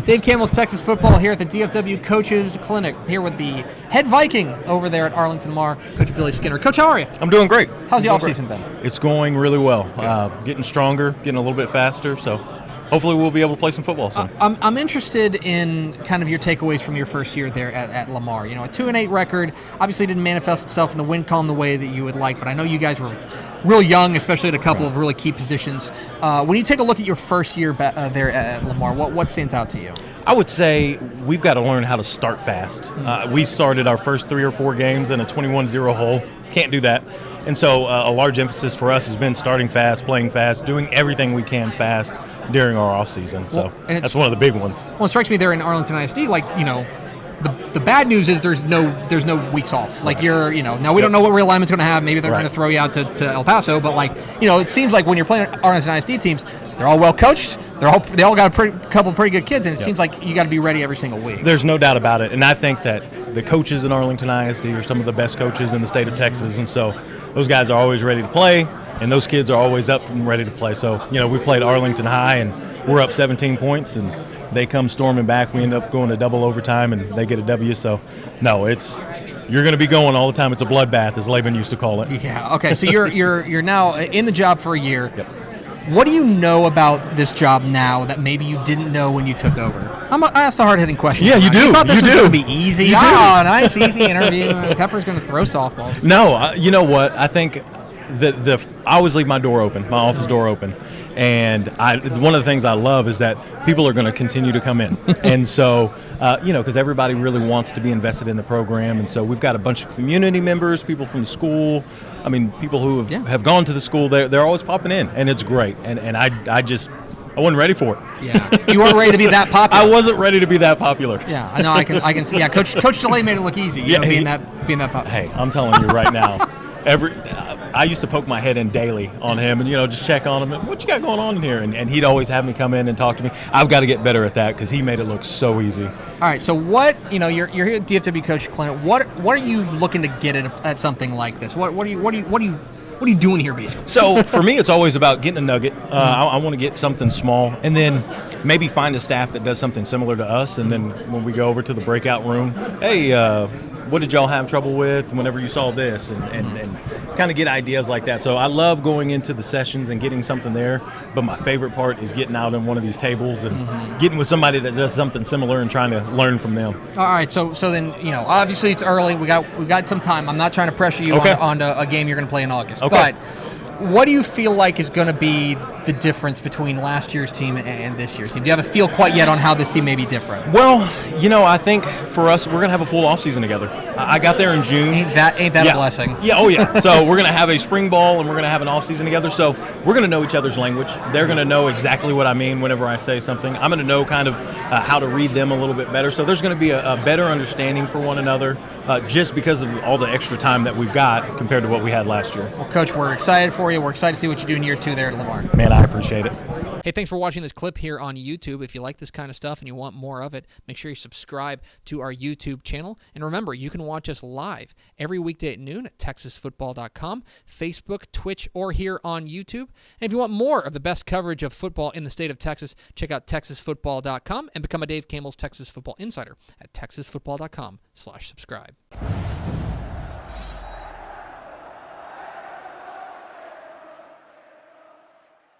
Dave Campbell's Texas Football here at the DFW Coaches Clinic, here with the head Viking over there at Arlington Lamar, Coach Billy Skinner. Coach, how are you? I'm doing great. How's the offseason been? It's going really well. Getting stronger, getting a little bit faster, so hopefully we'll be able to play some football soon. I'm interested in kind of your takeaways from your first year there at Lamar. You know, a 2-8 record obviously didn't manifest itself in the win column the way that you would like, but I know you guys were real young, especially at a couple of really key positions. When you take a look at your first year there at Lamar, what stands out to you? I would say we've got to learn how to start fast. We started our first 3 or 4 games in a 21-0 hole. Can't do that. And so a large emphasis for us has been starting fast, playing fast, doing everything we can fast during our off season. So that's one of the big ones. Well, it strikes me there in Arlington ISD, like, you know, the bad news is there's no weeks off. Like, now we don't know what realignment's going to have. Maybe they're going to throw you out to El Paso, but, like, you know, it seems like when you're playing Arlington ISD teams, they're all well coached. They all got a couple pretty good kids, and it seems like you got to be ready every single week. There's no doubt about it, and I think that the coaches in Arlington ISD are some of the best coaches in the state of Texas, and so those guys are always ready to play, and those kids are always up and ready to play. So, you know, we played Arlington High, and we're up 17 points, and they come storming back. We end up going to double overtime, and they get a W. So, no, you're going to be going all the time. It's a bloodbath, as Laban used to call it. Yeah. Okay. So you're now in the job for a year. Yep. What do you know about this job now that maybe you didn't know when you took over? I asked the hard-hitting question. Yeah, you do. You thought this was going to be easy. Oh, nice, easy interview. Tepper's going to throw softballs. No, you know what? I think I always leave my door open, my office door open. And one of the things I love is that people are going to continue to come in. And so, because everybody really wants to be invested in the program. And so we've got a bunch of community members, people from the school. I mean, people who have gone to the school, they're always popping in, and it's great. And I wasn't ready for it. Yeah, you weren't ready to be that popular. I wasn't ready to be that popular. Yeah, I know. I can see. Yeah, Coach DeLay made it look easy. Being that popular. Hey, I'm telling you right now. I used to poke my head in daily on him and, just check on him. And, what you got going on in here? And he'd always have me come in and talk to me. I've got to get better at that because he made it look so easy. All right. So you're here at DFW Coach Clinic. What are you looking to get at something like this? What are you doing here, basically? So for me, it's always about getting a nugget. I want to get something small, and then maybe find a staff that does something similar to us. And then when we go over to the breakout room, hey, what did y'all have trouble with whenever you saw this, and kind of get ideas like that. So I love going into the sessions and getting something there, but my favorite part is getting out on one of these tables and getting with somebody that does something similar and trying to learn from them. All right, so then, obviously it's early. We got some time. I'm not trying to pressure you on a game you're going to play in August. Okay. But what do you feel like is going to be the difference between last year's team and this year's team? Do you have a feel quite yet on how this team may be different? Well, I think for us, we're going to have a full offseason together. I got there in June. Ain't that a blessing? Yeah, oh yeah. So we're going to have a spring ball, and we're going to have an offseason together. So we're going to know each other's language. They're going to know exactly what I mean whenever I say something. I'm going to know kind of how to read them a little bit better. So there's going to be a better understanding for one another just because of all the extra time that we've got compared to what we had last year. Well, Coach, we're excited for you. We're excited to see what you do in year 2 there at Lamar. Man, I appreciate it. Hey, thanks for watching this clip here on YouTube. If you like this kind of stuff and you want more of it, make sure you subscribe to our YouTube channel. And remember, you can watch us live every weekday at noon at TexasFootball.com, Facebook, Twitch, or here on YouTube. And if you want more of the best coverage of football in the state of Texas, check out TexasFootball.com and become a Dave Campbell's Texas Football Insider at TexasFootball.com/subscribe.